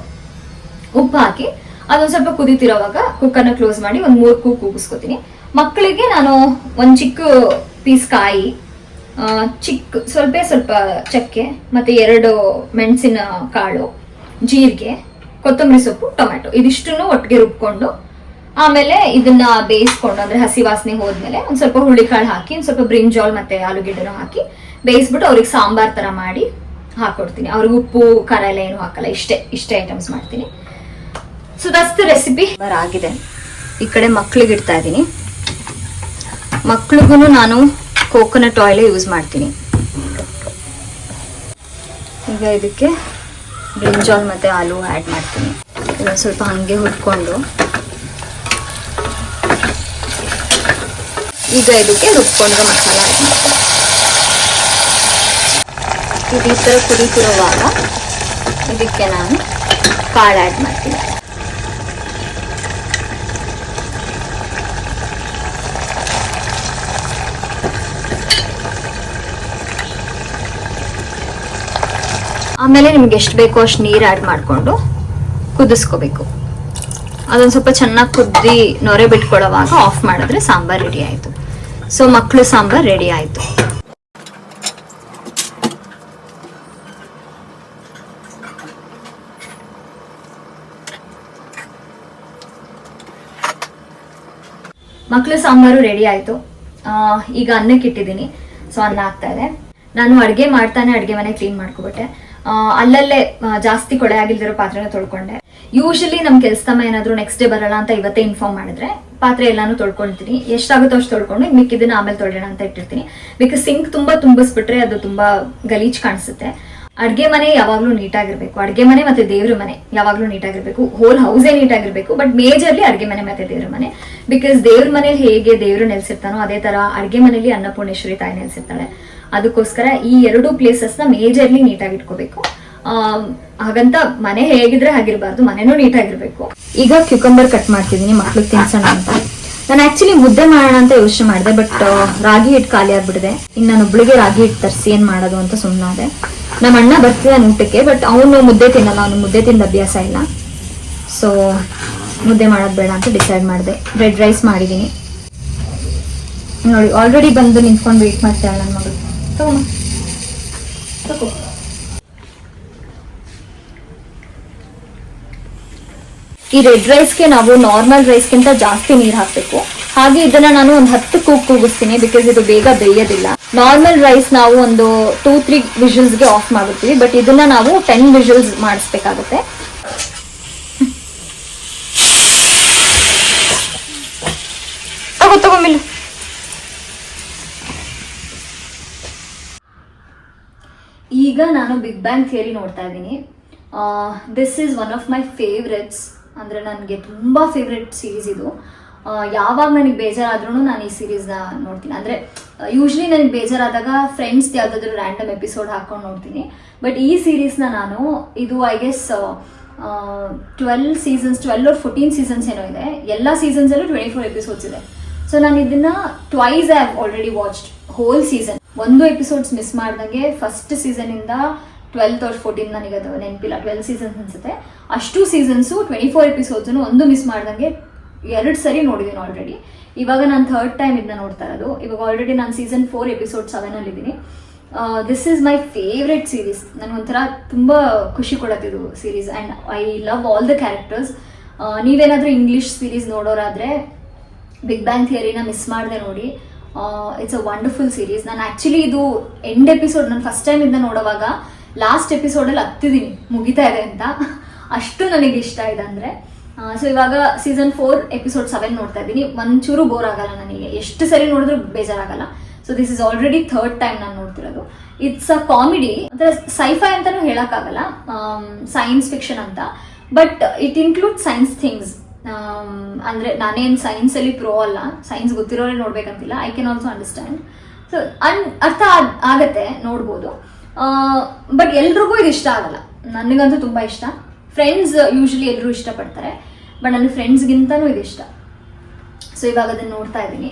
ಉಪ್ಪು ಹಾಕಿ ಅದೊಂದ್ ಸ್ವಲ್ಪ ಕುದೀತಿರೋವಾಗ ಕುಕ್ಕರ್ನ ಕ್ಲೋಸ್ ಮಾಡಿ 1-3 ಕೂಗಿಸ್ಕೊತೀನಿ. ಮಕ್ಕಳಿಗೆ ನಾನು 1 ಚಿಕ್ಕ ಪೀಸ್ ಕಾಯಿ, ಸ್ವಲ್ಪ ಚಕ್ಕೆ ಮತ್ತೆ 2 ಮೆಣಸಿನ ಕಾಳು, ಜೀರಿಗೆ, ಕೊತ್ತಂಬರಿ ಸೊಪ್ಪು, ಟೊಮ್ಯಾಟೊ ಇದಿಷ್ಟನ್ನು ಒಟ್ಟಿಗೆ ರುಬ್ಕೊಂಡು ಆಮೇಲೆ ಇದನ್ನ ಬೇಯಿಸ್ಕೊಂಡು ಅಂದ್ರೆ ಹಸಿ ವಾಸನೆ ಹೋದ್ಮೇಲೆ ಒಂದ್ ಸ್ವಲ್ಪ ಹುಳಿಕಾಳು ಹಾಕಿ ಒಂದ್ ಸ್ವಲ್ಪ ಬ್ರಿಂಜಾಲ್ ಮತ್ತೆ ಆಲೂಗೆಡ್ಡೆನೂ ಹಾಕಿ ಬೇಯಿಸ್ಬಿಟ್ಟು ಅವ್ರಿಗೆ ಸಾಂಬಾರ್ ತರ ಮಾಡಿ ಹಾಕೊಡ್ತೀನಿ. ಅವ್ರಿಗೆ ಉಪ್ಪು ಖಾರ ಎಲ್ಲ ಏನು ಹಾಕಲ್ಲ, ಇಷ್ಟೇ ಐಟಮ್ಸ್ ಮಾಡ್ತೀನಿ. So that's the recipe. ಆಗಿದೆ. ಈ ಕಡೆ ಮಕ್ಳಿಗೆ ಇಡ್ತಾ ಇದ್ದೀನಿ. ಮಕ್ಳಿಗೂ ನಾನು ಕೋಕೋನಟ್ ಆಯಿಲ್ ಯೂಸ್ ಮಾಡ್ತೀನಿ. ಈಗ ಇದಕ್ಕೆ ಬ್ರಿಂಜಾಲ್ ಮತ್ತೆ ಆಲೂ ಆ್ಯಡ್ ಮಾಡ್ತೀನಿ. ಇದೊಂದು ಸ್ವಲ್ಪ ಹಂಗೆ ಹುರ್ಕೊಂಡು ಈಗ ಇದಕ್ಕೆ ರುಬ್ಕೊಂಡು ಮಸಾಲ ಆ್ಯಡ್ ಮಾಡ್ತೀನಿ. ಇದು ಈ ಥರ ಕುದೀತಿರುವಾಗ ಇದಕ್ಕೆ ನಾನು ಕಾಳು ಆ್ಯಡ್ ಮಾಡ್ತೀನಿ. ಆಮೇಲೆ ನಿಮ್ಗೆ ಎಷ್ಟು ಬೇಕೋ ಅಷ್ಟು ನೀರು ಆ್ಯಡ್ ಮಾಡಿಕೊಂಡು ಕುದಿಸ್ಕೋಬೇಕು. ಅದೊಂದು ಸ್ವಲ್ಪ ಚೆನ್ನಾಗಿ ಕುದ್ದಿ ನೊರೆ ಬಿಟ್ಕೊಳ್ಳೋವಾಗ ಆಫ್ ಮಾಡಿದ್ರೆ ಸಾಂಬಾರ್ ರೆಡಿ ಆಯಿತು. ಸೊ ಮಕ್ಕಳು ಸಾಂಬಾರ್ ರೆಡಿ ಆಯಿತು. ಮಕ್ಕಳು ಸಾಂಬಾರು ರೆಡಿ ಆಯಿತು. ಈಗ ಅನ್ನಕ್ಕೆ ಇಟ್ಟಿದ್ದೀನಿ. ಸೊ ಅನ್ನ ಆಗ್ತಾ ಇದೆ. ನಾನು ಅಡುಗೆ ಮಾಡ್ತಾನೆ ಅಡುಗೆ ಮನೆ ಕ್ಲೀನ್ ಮಾಡ್ಕೊಬಿಟ್ಟೆ. ಅಲ್ಲಲ್ಲೇ ಜಾಸ್ತಿ ಕೊಳೆ ಆಗಿಲ್ದಿರೋ ಪಾತ್ರೆನ ತೊಳ್ಕೊಂಡೆ. ಯೂಶಲಿ ನಮ್ ಕೆಲ್ಸದಮ್ಮ ಏನಾದ್ರು ನೆಕ್ಸ್ಟ್ ಡೇ ಬರಲ್ಲ ಅಂತ ಇವತ್ತೇ ಇನ್ಫಾರ್ಮ್ ಮಾಡಿದ್ರೆ ಪಾತ್ರೆ ಎಲ್ಲಾನು ತೊಳ್ಕೊಳ್ತೀನಿ. ಎಷ್ಟಾಗುತ್ತೋ ಅಷ್ಟು ತೊಳ್ಕೊಂಡು ಮಿಕ್ಕಿದ್ದನ್ನ ಆಮೇಲೆ ತೊಳೆಯೋಣ ಅಂತ ಇಟ್ಟಿರ್ತೀನಿ. ಬಿಕಾಸ್ ಸಿಂಕ್ ತುಂಬಾ ತುಂಬಿಸ್ಬಿಟ್ರೆ ಅದು ತುಂಬಾ ಗಲೀಜ್ ಕಾಣಿಸುತ್ತೆ. ಅಡ್ಗೆ ಮನೆ ಯಾವಾಗ್ಲೂ ನೀಟಾಗಿರ್ಬೇಕು. ಅಡ್ಗೆ ಮನೆ ಮತ್ತೆ ದೇವ್ರ ಮನೆ ಯಾವಾಗ್ಲೂ ನೀಟಾಗಿರ್ಬೇಕು. ಹೋಲ್ ಹೌಸೇ ನೀಟಾಗಿರ್ಬೇಕು. ಬಟ್ ಮೇಜರ್ಲಿ ಅಡ್ಗೆ ಮನೆ ಮತ್ತೆ ದೇವ್ರ ಮನೆ. ಬಿಕಾಸ್ ದೇವ್ರ ಮನೇಲಿ ಹೇಗೆ ದೇವ್ರು ನೆಲೆಸಿರ್ತಾನೋ ಅದೇ ತರ ಅಡ್ಗೆ ಮನೇಲಿ ಅನ್ನಪೂರ್ಣೇಶ್ವರಿ ತಾಯಿ ನೆಲೆಸಿರ್ತಾಳೆ. ಅದಕ್ಕೋಸ್ಕರ ಈ 2 ಪ್ಲೇಸಸ್ ನ ಮೇಜರ್ಲಿ ನೀಟಾಗಿ ಇಟ್ಕೋಬೇಕು. ಹಾಗಂತ ಮನೆ ಹೇಗಿದ್ರೆ ಹಾಗಿರ್ಬಾರ್ದು, ಮನೆನೂ ನೀಟಾಗಿರ್ಬೇಕು. ಈಗ ಕ್ಯೂಕಂಬರ್ ಕಟ್ ಮಾಡ್ತಿದ್ದೀನಿ ಮಕ್ಳಿಗೆ ತಿನ್ಸೋಣ ಅಂತ. ನಾನು ಆಕ್ಚುಲಿ ಮುದ್ದೆ ಮಾಡೋಣ ಅಂತ ಯೋಚನೆ ಮಾಡಿದೆ. ಬಟ್ ರಾಗಿ ಹಿಟ್ಟು ಖಾಲಿ ಆಗ್ಬಿಟ್ಟಿದೆ. ಇನ್ನು ನಾನು ಒಬ್ಳಿಗೆ ರಾಗಿ ಹಿಟ್ಟು ತರಿಸಿ ಏನ್ ಮಾಡೋದು ಅಂತ ಸುಮ್ಮನಾದೆ. ನಮ್ಮ ಅಣ್ಣ ಬರ್ತಿದ್ದಾನೆ ಊಟಕ್ಕೆ. ಬಟ್ ಅವನು ಮುದ್ದೆ ತಿನ್ನಲ್ಲ, ಅವನು ಮುದ್ದೆ ತಿಂದ ಅಭ್ಯಾಸ ಇಲ್ಲ. ಸೊ ಮುದ್ದೆ ಮಾಡೋದು ಬೇಡ ಅಂತ ಡಿಸೈಡ್ ಮಾಡಿದೆ. ರೆಡ್ ರೈಸ್ ಮಾಡಿದ್ದೀನಿ ನೋಡಿ. ಆಲ್ರೆಡಿ ಬಂದು ನಿಂತ್ಕೊಂಡು ವೇಟ್ ಮಾಡ್ತಾಳೆ ನನ್ನ ಮಗಳು. ತಗೋ. ಈ ರೆಡ್ ರೈಸ್ಗೆ ನಾವು ನಾರ್ಮಲ್ ರೈಸ್ಗಿಂತ ಜಾಸ್ತಿ ನೀರು ಹಾಕಬೇಕು. ಹಾಗೆ ಇದನ್ನ ನಾನು ಒಂದು 10 ಕೂಗಿಸ್ತೀನಿ. ಬಿಕಾಸ್ ಇದು ಬೇಗ ಬೇಯೋದಿಲ್ಲ. ನಾರ್ಮಲ್ ರೈಸ್ ನಾವು ಒಂದು 2-3 ವಿಷಲ್ಸ್ಗೆ ಆಫ್ ಮಾಡ್ಬಿಡ್ತೀವಿ. ಬಟ್ ಇದನ್ನ ನಾವು 10 ವಿಷಲ್ಸ್ ಮಾಡಿಸ್ಬೇಕಾಗುತ್ತೆ. ತಗೊಂಬಿಲ್ಲ. ಈಗ ನಾನು ಬಿಗ್ ಬ್ಯಾಂಗ್ ಥಿಯರಿ ನೋಡ್ತಾ ಇದ್ದೀನಿ. This is one of my favourites. ಅಂದರೆ ನನಗೆ ತುಂಬ ಫೇವ್ರೆಟ್ ಸೀರೀಸ್ ಇದು. ಯಾವಾಗ ನನಗೆ ಬೇಜಾರಾದ್ರೂ ನಾನು ಈ ಸೀರೀಸ್ನ ನೋಡ್ತೀನಿ. ಅಂದರೆ ಯೂಶ್ವಲಿ ನನಗೆ ಬೇಜಾರಾದಾಗ ಫ್ರೆಂಡ್ಸ್ ಯಾವುದಾದ್ರೂ ರ್ಯಾಂಡಮ್ ಎಪಿಸೋಡ್ ಹಾಕೊಂಡು ನೋಡ್ತೀನಿ. ಬಟ್ ಈ ಸೀರೀಸ್ನ ನಾನು ಇದು I guess 12 seasons 12 or 14 seasons ಏನೋ ಇದೆ. ಎಲ್ಲ ಸೀಸನ್ಸಲ್ಲೂ 24 ಎಪಿಸೋಡ್ಸ್ ಇದೆ. ಸೊ ನಾನು ಇದನ್ನ twice I have already watched whole season. ಒಂದು ಎಪಿಸೋಡ್ಸ್ ಮಿಸ್ ಮಾಡ್ದಂಗೆ ಫಸ್ಟ್ ಸೀಸನ್ ಇಂದ 12th or 14 ನನಗೆ ಅದು ನೆನಪಿಲ್ಲ, 12 ಸೀಸನ್ಸ್ ಅನ್ಸುತ್ತೆ. ಅಷ್ಟು ಸೀಸನ್ಸು 24 ಎಪಿಸೋಡ್ಸ್ ಒಂದು ಮಿಸ್ ಮಾಡ್ದಂಗೆ 2 ಸರಿ ನೋಡಿದ್ದೀನಿ ಆಲ್ರೆಡಿ. ಇವಾಗ ನಾನು 3rd ಟೈಮ್ ಇದನ್ನ ನೋಡ್ತಾ ಇರೋದು. ಇವಾಗ ಆಲ್ರೆಡಿ ನಾನು ಸೀಸನ್ 4 ಎಪಿಸೋಡ್ 7 ಅಲ್ಲಿ ಇದ್ದೀನಿ. This is my favourite series. ನನಗೊಂಥರ ತುಂಬ ಖುಷಿ ಕೊಡತ್ತಿದ್ದು series. And I love all the characters. ನೀವೇನಾದರೂ ಇಂಗ್ಲೀಷ್ ಸೀರೀಸ್ ನೋಡೋರಾದರೆ ಬಿಗ್ ಬ್ಯಾಂಗ್ ಥಿಯರಿನ ಮಿಸ್ ಮಾಡದೆ ನೋಡಿ. It's a wonderful series. ನಾನು ಆ್ಯಕ್ಚುಲಿ ಇದು ಎಂಡ್ ಎಪಿಸೋಡ್ ನಾನು ಫಸ್ಟ್ ಟೈಮ್ ಇಂದ ನೋಡುವಾಗ ಲಾಸ್ಟ್ ಎಪಿಸೋಡಲ್ಲಿ ಹತ್ತಿದ್ದೀನಿ ಮುಗಿತಾ ಇದೆ ಅಂತ. ಅಷ್ಟು ನನಗೆ ಇಷ್ಟ ಇದೆ ಅಂದರೆ. ಸೊ ಇವಾಗ ಸೀಸನ್ 4 ಎಪಿಸೋಡ್ 7 ನೋಡ್ತಾ ಇದ್ದೀನಿ. ಒಂಚೂರು ಬೋರ್ ಆಗಲ್ಲ ನನಗೆ. ಎಷ್ಟು ಸರಿ ನೋಡಿದ್ರು ಬೇಜಾರಾಗಲ್ಲ. So this is already 3rd time ನಾನು ನೋಡ್ತಿರೋದು. It's a comedy. ಅಂದರೆ ಸೈಫೈ ಅಂತಲೂ ಹೇಳೋಕ್ಕಾಗಲ್ಲ, ಸೈನ್ಸ್ ಫಿಕ್ಷನ್ ಅಂತ. But it include science things. ಅಂದರೆ ನಾನೇನು ಸೈನ್ಸಲ್ಲಿ ಪ್ರೋ ಅಲ್ಲ, ಸೈನ್ಸ್ ಗೊತ್ತಿರೋರೇ ನೋಡ್ಬೇಕಂತಿಲ್ಲ. I can also understand. So ಅರ್ಥ ಆಗತ್ತೆ, ನೋಡ್ಬೋದು. ಬಟ್ ಎಲ್ರಿಗೂ ಇದು ಇಷ್ಟ ಆಗಲ್ಲ. ನನಗಂತೂ ತುಂಬ ಇಷ್ಟ. ಫ್ರೆಂಡ್ಸ್ ಯೂಶಲಿ ಎಲ್ಲರೂ ಇಷ್ಟಪಡ್ತಾರೆ. ಬಟ್ ನನ್ನ ಫ್ರೆಂಡ್ಸ್ಗಿಂತನೂ ಇದು ಇಷ್ಟ. ಸೊ ಇವಾಗ ಅದನ್ನು ನೋಡ್ತಾ ಇದ್ದೀನಿ.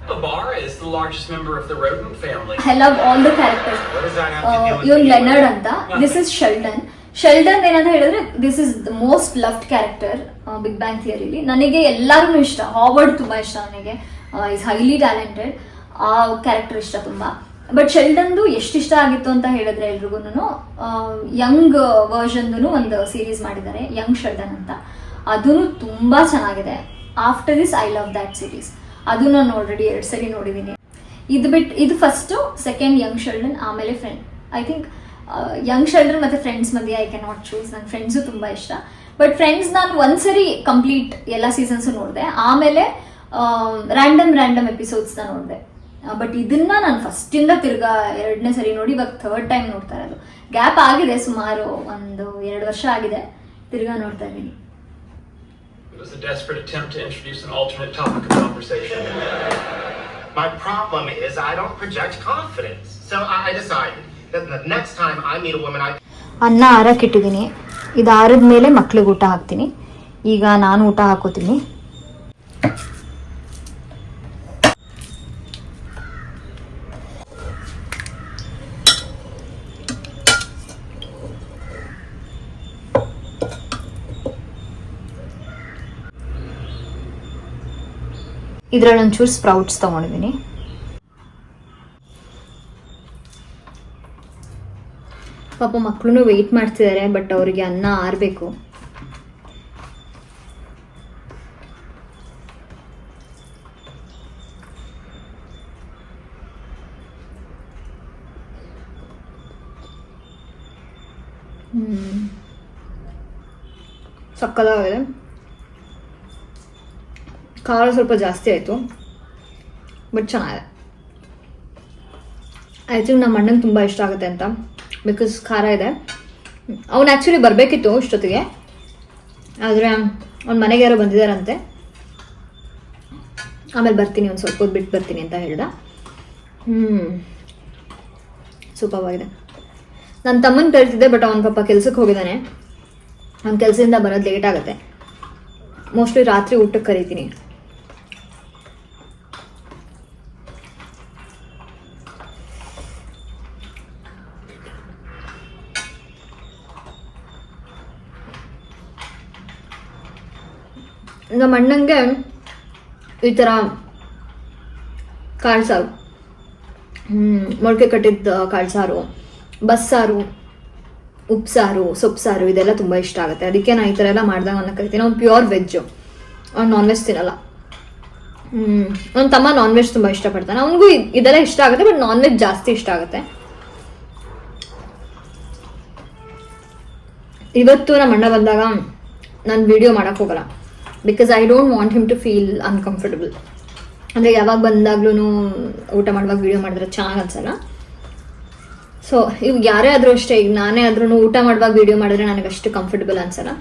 The bar is the largest member of the rodent family. I love all the characters. ಇವನ್ ಲೆನರ್ಡ್ ಅಂತ. This is Sheldon. ಶೆಲ್ಡನ್ ಏನಂತ ಹೇಳಿದ್ರೆ this is the most loved character big bang ಥಿಯರಿಲಿ. ನನಗೆ ಎಲ್ಲರೂ ಇಷ್ಟ. ಹಾವರ್ಡ್ ತುಂಬಾ ಇಷ್ಟ ನನಗೆ. Is highly talented. ಆ ಕ್ಯಾರೆಕ್ಟರ್ ಇಷ್ಟ ತುಂಬ. ಬಟ್ ಶೆಲ್ಡನ್ದು ಎಷ್ಟು ಇಷ್ಟ ಆಗಿತ್ತು ಅಂತ ಹೇಳಿದ್ರೆ ಎಲ್ರಿಗೂ ಯಂಗ್ ವರ್ಷನ್ದು ಒಂದು ಸೀರೀಸ್ ಮಾಡಿದ್ದಾರೆ, ಯಂಗ್ ಶೆಲ್ಡನ್ ಅಂತ. ಅದೂ ತುಂಬ ಚೆನ್ನಾಗಿದೆ. After this I love that series. ಅದು ನಾನು ಆಲ್ರೆಡಿ 2 ಸರಿ ನೋಡಿದ್ದೀನಿ. ಇದು ಫಸ್ಟು, ಸೆಕೆಂಡ್ ಯಂಗ್ ಶೆಲ್ಡನ್, ಆಮೇಲೆ friend. I think Young Sheldon ಮತ್ತು ಫ್ರೆಂಡ್ಸ್ ಮಧ್ಯೆ ಐ ಕ್ಯಾನ್ ನಾಟ್ ಚೂಸ್. ನನ್ನ ಫ್ರೆಂಡ್ಸು ತುಂಬ ಇಷ್ಟ. ಬಟ್ ಫ್ರೆಂಡ್ಸ್ ನಾನು ಒಂದ್ಸರಿ ಕಂಪ್ಲೀಟ್ ಎಲ್ಲ ಸೀಸನ್ಸು ನೋಡಿದೆ, ಆಮೇಲೆ ರ್ಯಾಂಡಮ್ ಎಪಿಸೋಡ್ಸ್ನ ನೋಡಿದೆ. ಬಟ್ ಇದನ್ನ ನಾನು ಫಸ್ಟಿಂದ ತಿರ್ಗಾ 2ನೇ ಸರಿ ನೋಡಿ ಇವಾಗ 3rd ಟೈಮ್ ನೋಡ್ತಾ ಇರೋದು. ಗ್ಯಾಪ್ ಆಗಿದೆ, ಸುಮಾರು 1-2 ವರ್ಷ ಆಗಿದೆ, ತಿರ್ಗಾ ನೋಡ್ತಾ ಇದ್ದೀನಿ. It was a desperate attempt to introduce an alternate topic of conversation. My problem is I don't project confidence. So I decided that the next time I meet a woman ಅನ್ನ ಆರಕ್ಕಿಟ್ಟಿದ್ದೀನಿ. ಇದು ಆರಿದ ಮೇಲೆ ಮಕ್ಳಿಗೆ ಊಟ ಹಾಕ್ತೀನಿ. ಈಗ ನಾನು ಊಟ ಹಾಕೋತೀನಿ. ಇದರಲ್ಲಿ ಒಂಚೂರು ಸ್ಪ್ರೌಟ್ಸ್ ತೊಗೊಂಡಿದ್ದೀನಿ. ಪಾಪ ಮಕ್ಕಳು ವೆಯ್ಟ್ ಮಾಡ್ತಿದ್ದಾರೆ, ಬಟ್ ಅವರಿಗೆ ಅನ್ನ ಆರಬೇಕು. ಸಕ್ಕತ್ತಾಗಿದೆ. ಖಾರ ಸ್ವಲ್ಪ ಜಾಸ್ತಿ ಆಯಿತು, ಬಟ್ ಚೆನ್ನಾಗಿದೆ. ಐ ಥಿಂಕ್ ನಮ್ಮ ಅಣ್ಣಂಗೆ ತುಂಬ ಇಷ್ಟ ಆಗುತ್ತೆ ಅಂತ, ಬಿಕಾಸ್ ಖಾರ ಇದೆ. ಅವ್ನು ಆ್ಯಕ್ಚುಲಿ ಬರಬೇಕಿತ್ತು ಇಷ್ಟೊತ್ತಿಗೆ, ಆದರೆ ಅವ್ನ ಮನೆಗೆ ಯಾರೋ ಬಂದಿದ್ದಾರಂತೆ. ಆಮೇಲೆ ಬರ್ತೀನಿ, ಒಂದು ಸ್ವಲ್ಪ ಹೊತ್ತು ಬಿಟ್ಟು ಬರ್ತೀನಿ ಅಂತ ಹೇಳ್ದ. ಸೂಪರ್ವಾಗಿದೆ. ನನ್ನ ತಮ್ಮನ ಕರಿತಿದ್ದೆ, ಬಟ್ ಅವನ ಪಾಪ ಕೆಲ್ಸಕ್ಕೆ ಹೋಗಿದ್ದಾನೆ. ಅವ್ನ ಕೆಲಸದಿಂದ ಬರೋದು ಲೇಟ್ ಆಗುತ್ತೆ. ಮೋಸ್ಟ್ಲಿ ರಾತ್ರಿ ಊಟಕ್ಕೆ ಕರಿತೀನಿ. ನಮ್ಮ ಅಣ್ಣಂಗೆ ಈ ಥರ ಕಾಳ್ಸಾರು, ಮೊಳಕೆ ಕಟ್ಟಿದ ಕಾಳ್ಸಾರು, ಬಸ್ಸಾರು, ಉಪ್ಸಾರು, ಸೊಪ್ಪು ಇದೆಲ್ಲ ತುಂಬ ಇಷ್ಟ ಆಗುತ್ತೆ. ಅದಕ್ಕೆ ನಾನು ಈ ಥರ ಎಲ್ಲ ಮಾಡಿದಾಗ ಅವನ್ನ ಕರಿತೀನಿ. ಅವ್ನು ಪ್ಯೂರ್ ವೆಜ್ಜು, ಅವ್ನು ನಾನ್ ವೆಜ್ ತಿನ್ನಲ್ಲ. ನನ್ನ ತಮ್ಮ ನಾನ್ ವೆಜ್ ತುಂಬ ಇಷ್ಟಪಡ್ತಾನೆ. ಅವನಿಗೂ ಇದೆಲ್ಲ ಇಷ್ಟ ಆಗುತ್ತೆ, ಬಟ್ ನಾನ್ ವೆಜ್ ಜಾಸ್ತಿ ಇಷ್ಟ ಆಗುತ್ತೆ. ಇವತ್ತು ನಮ್ಮ ಅಣ್ಣ ಬಂದಾಗ ನಾನು ವಿಡಿಯೋ ಮಾಡೋಕ್ಕೆ ಹೋಗಲ್ಲ, because I don't want him to feel uncomfortable. ಅಂದರೆ ಯಾವಾಗ ಬಂದಾಗ್ಲೂ ಊಟ ಮಾಡುವಾಗ ವಿಡಿಯೋ ಮಾಡಿದ್ರೆ ಚೆನ್ನಾಗಿ ಅನ್ಸಲ್ಲ. ಸೊ ಇವಾಗ ಯಾರೇ ಆದರೂ ಅಷ್ಟೇ, ಈಗ ನಾನೇ ಆದ್ರೂ ಊಟ ಮಾಡುವಾಗ ವಿಡಿಯೋ ಮಾಡಿದ್ರೆ ನನಗೆ ಅಷ್ಟು ಕಂಫರ್ಟಬಲ್ ಅನ್ಸಲ್ಲ.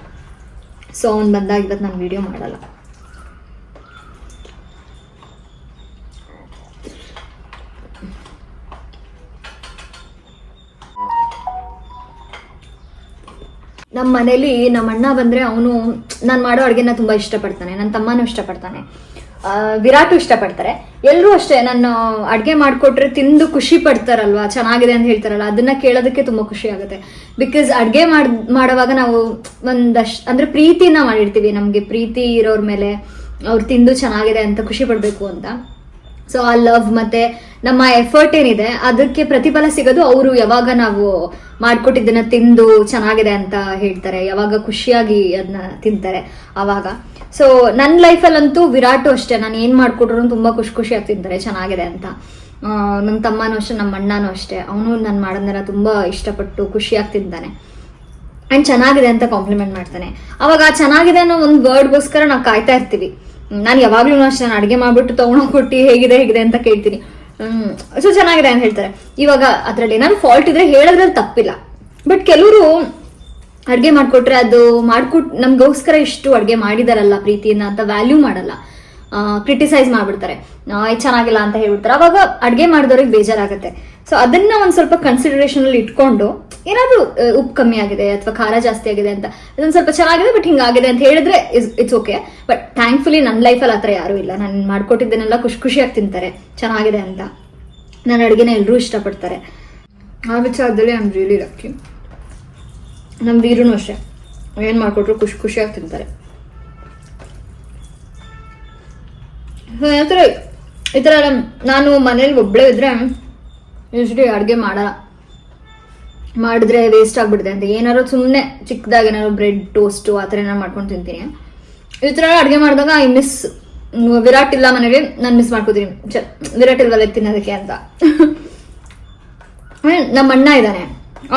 ಸೊ ಅವ್ನು ಬಂದಾಗ ಇವತ್ತು ನಾನು ವಿಡಿಯೋ ಮಾಡಲ್ಲ. ನಮ್ಮ ಮನೇಲಿ ನಮ್ಮ ಅಣ್ಣ ಬಂದರೆ ಅವನು ನಾನು ಮಾಡೋ ಅಡುಗೆನ ತುಂಬ ಇಷ್ಟಪಡ್ತಾನೆ. ನನ್ನ ತಮ್ಮನೂ ಇಷ್ಟಪಡ್ತಾನೆ, ವಿರಾಟು ಇಷ್ಟಪಡ್ತಾರೆ. ಎಲ್ಲರೂ ಅಷ್ಟೇ, ನಾನು ಅಡುಗೆ ಮಾಡಿಕೊಟ್ರೆ ತಿಂದು ಖುಷಿ ಪಡ್ತಾರಲ್ವಾ, ಚೆನ್ನಾಗಿದೆ ಅಂತ ಹೇಳ್ತಾರಲ್ಲ, ಅದನ್ನ ಕೇಳೋದಕ್ಕೆ ತುಂಬ ಖುಷಿ ಆಗುತ್ತೆ. ಬಿಕಾಸ್ ಅಡುಗೆ ಮಾಡೋವಾಗ ನಾವು ಒಂದಷ್ಟು ಅಂದರೆ ಪ್ರೀತಿನ ಮಾಡಿರ್ತೀವಿ. ನಮಗೆ ಪ್ರೀತಿ ಇರೋರ ಮೇಲೆ ಅವ್ರು ತಿಂದು ಚೆನ್ನಾಗಿದೆ ಅಂತ ಖುಷಿ ಪಡಬೇಕು ಅಂತ. ಸೊ ಆ ಲವ್ ಮತ್ತೆ ನಮ್ಮ ಎಫರ್ಟ್ ಏನಿದೆ ಅದಕ್ಕೆ ಪ್ರತಿಫಲ ಸಿಗೋದು ಅವರು ಯಾವಾಗ ನಾವು ಮಾಡ್ಕೊಟ್ಟಿದ್ದನ್ನ ತಿಂದು ಚೆನ್ನಾಗಿದೆ ಅಂತ ಹೇಳ್ತಾರೆ, ಯಾವಾಗ ಖುಷಿಯಾಗಿ ಅದನ್ನ ತಿಂತಾರೆ ಆವಾಗ. ಸೊ ನನ್ನ ಲೈಫಲ್ಲಂತೂ ವಿರಾಟು ಅಷ್ಟೇ, ನಾನು ಏನು ಮಾಡಿಕೊಟ್ರು ತುಂಬ ಖುಷಿಯಾಗಿ ತಿಂತಾರೆ ಚೆನ್ನಾಗಿದೆ ಅಂತ. ನನ್ನ ತಮ್ಮನೂ ಅಷ್ಟೇ, ನಮ್ಮ ಅಣ್ಣನೂ ಅಷ್ಟೇ, ಅವನು ನಾನು ಮಾಡೋದನ್ನೆಲ್ಲ ತುಂಬ ಇಷ್ಟಪಟ್ಟು ಖುಷಿಯಾಗಿ ತಿಂತಾನೆ. ಆ್ಯಂಡ್ ಚೆನ್ನಾಗಿದೆ ಅಂತ ಕಾಂಪ್ಲಿಮೆಂಟ್ ಮಾಡ್ತಾನೆ. ಅವಾಗ ಚೆನ್ನಾಗಿದೆ ಅನ್ನೋ ಒಂದು ವರ್ಡ್ಗೋಸ್ಕರ ನಾವು ಕಾಯ್ತಾ ಇರ್ತೀವಿ. ನಾನು ಯಾವಾಗ್ಲೂ ಅಷ್ಟೇ, ನಾನು ಅಡುಗೆ ಮಾಡ್ಬಿಟ್ಟು ತೊಗೊಂಡೋಗ್ಬಿಟ್ಟು ಹೇಗಿದೆ ಅಂತ ಕೇಳ್ತೀನಿ. ಸೊ ಚೆನ್ನಾಗಿದೆ ಅಂತ ಹೇಳ್ತಾರೆ. ಇವಾಗ ಅದರಲ್ಲಿ ಏನಾದ್ರು ಫಾಲ್ಟ್ ಇದ್ರೆ ಹೇಳೋದ್ರಲ್ಲಿ ತಪ್ಪಿಲ್ಲ. ಬಟ್ ಕೆಲವರು ಅಡುಗೆ ಮಾಡಿಕೊಟ್ರೆ ಅದು ನಮಗೋಸ್ಕರ ಇಷ್ಟು ಅಡುಗೆ ಮಾಡಿದಾರಲ್ಲ ಪ್ರೀತಿಯಿಂದ ಅಂತ ವ್ಯಾಲ್ಯೂ ಮಾಡಲ್ಲ, ಕ್ರಿಟಿಸೈಸ್ ಮಾಡ್ಬಿಡ್ತಾರೆ, ಚೆನ್ನಾಗಿಲ್ಲ ಅಂತ ಹೇಳ್ಬಿಡ್ತಾರೆ. ಅವಾಗ ಅಡುಗೆ ಮಾಡಿದವ್ರಿಗೆ ಬೇಜಾರಾಗುತ್ತೆ. ಸೊ ಅದನ್ನ ಒಂದು ಸ್ವಲ್ಪ ಕನ್ಸಿಡರೇಷನ್ ಅಲ್ಲಿ ಇಟ್ಕೊಂಡು ಏನಾದ್ರು ಉಪ್ಪು ಕಮ್ಮಿ ಆಗಿದೆ ಅಥವಾ ಖಾರ ಜಾಸ್ತಿ ಆಗಿದೆ ಅಂತ, ಇದೊಂದು ಸ್ವಲ್ಪ ಚೆನ್ನಾಗಿದೆ ಬಟ್ ಹಿಂಗಾಗಿದೆ ಅಂತ ಹೇಳಿದ್ರೆ ಇಟ್ಸ್ ಓಕೆ. ಬಟ್ ಥ್ಯಾಂಕ್ಫುಲಿ ನನ್ನ ಲೈಫಲ್ಲಿ ಆ ಥರ ಯಾರೂ ಇಲ್ಲ. ನಾನು ಮಾಡ್ಕೊಟ್ಟಿದ್ದನ್ನೆಲ್ಲ ಖುಷಿಯಾಗಿ ತಿಂತಾರೆ ಚೆನ್ನಾಗಿದೆ ಅಂತ. ನನ್ನ ಅಡುಗೆನ ಎಲ್ಲರೂ ಇಷ್ಟಪಡ್ತಾರೆ. ಆ ವಿಚಾರದಲ್ಲಿ ಐ ಆಮ್ ರಿಯಲಿ ಲಕ್ಕಿ. ನಮ್ಮ ವೀರೂ ಅಷ್ಟೇ, ಏನು ಮಾಡಿಕೊಟ್ರು ಖುಷಿಯಾಗಿ ತಿಂತಾರೆ. ಈ ಥರ ನಾನು ಮನೇಲಿ ಒಬ್ಬಳೇ ಇದ್ರೆ ಯೂಶ್ವಲಿ ಅಡುಗೆ ಮಾಡಲ್ಲ, ಮಾಡಿದ್ರೆ ವೇಸ್ಟ್ ಆಗ್ಬಿಡುತ್ತೆ ಅಂತ ಏನಾದ್ರು ಸುಮ್ಮನೆ ಚಿಕ್ಕದಾಗಿ ಏನಾದ್ರು ಬ್ರೆಡ್ ಟೋಸ್ಟು ಆ ಥರ ಏನಾರು ಮಾಡ್ಕೊಂಡು ತಿಂತೀನಿ. ಈ ಥರ ಅಡುಗೆ ಮಾಡಿದಾಗ ಐ ಮಿಸ್ ವಿರಾಟ್ ಇಲ್ಲ ಮನೇಲಿ, ನಾನು ಮಿಸ್ ಮಾಡ್ಕೋತೀನಿ. ವಿರಾಟ್ ಇಲ್ವಲ್ಲ ತಿನ್ನೋದಕ್ಕೆ ಅಂತ. ನಮ್ಮ ಅಣ್ಣ ಇದ್ದಾನೆ,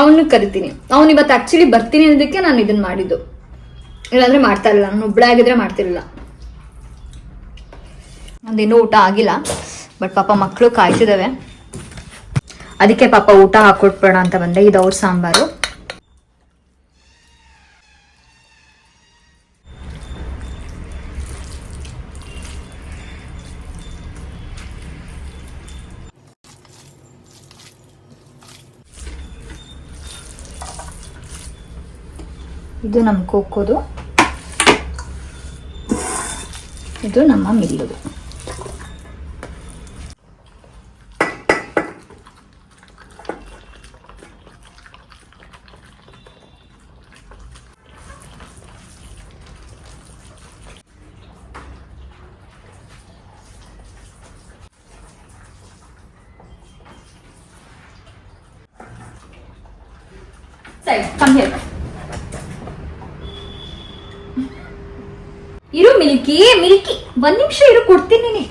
ಅವನು ಕರಿತೀನಿ. ಅವ್ನು ಇವತ್ತು ಆ್ಯಕ್ಚುಲಿ ಬರ್ತೀನಿ ಅನ್ನೋದಕ್ಕೆ ನಾನು ಇದನ್ನು ಮಾಡಿದ್ದು, ಇಲ್ಲಾಂದರೆ ಮಾಡ್ತಾ ಇರಲಿಲ್ಲ. ನಾನು ಒಬ್ಬಳೇ ಆಗಿದ್ರೆ ಮಾಡ್ತಿರಲಿಲ್ಲ. ಒಂದಿನ್ನೂ ಊಟ ಆಗಿಲ್ಲ, ಬಟ್ ಪಾಪ ಮಕ್ಕಳು ಕಾಯ್ತಿದ್ದಾವೆ, ಅದಕ್ಕೆ ಪಾಪ ಊಟ ಹಾಕೊಟ್ಬೇಡ ಅಂತ ಬಂದೆ. ಇದು ಅವ್ರ ಸಾಂಬಾರು. ಇದು ನಮ್ಮ ಕೋಕೋದು, ಇದು ನಮ್ಮ ಮಿಲ್ಲುದು. ಇರು ಮಿಲ್ಕಿ, ಮಿಲ್ಕಿ ಒಂದ್ ನಿಮಿಷ ಇರು, ಕೊಡ್ತೀನಿ.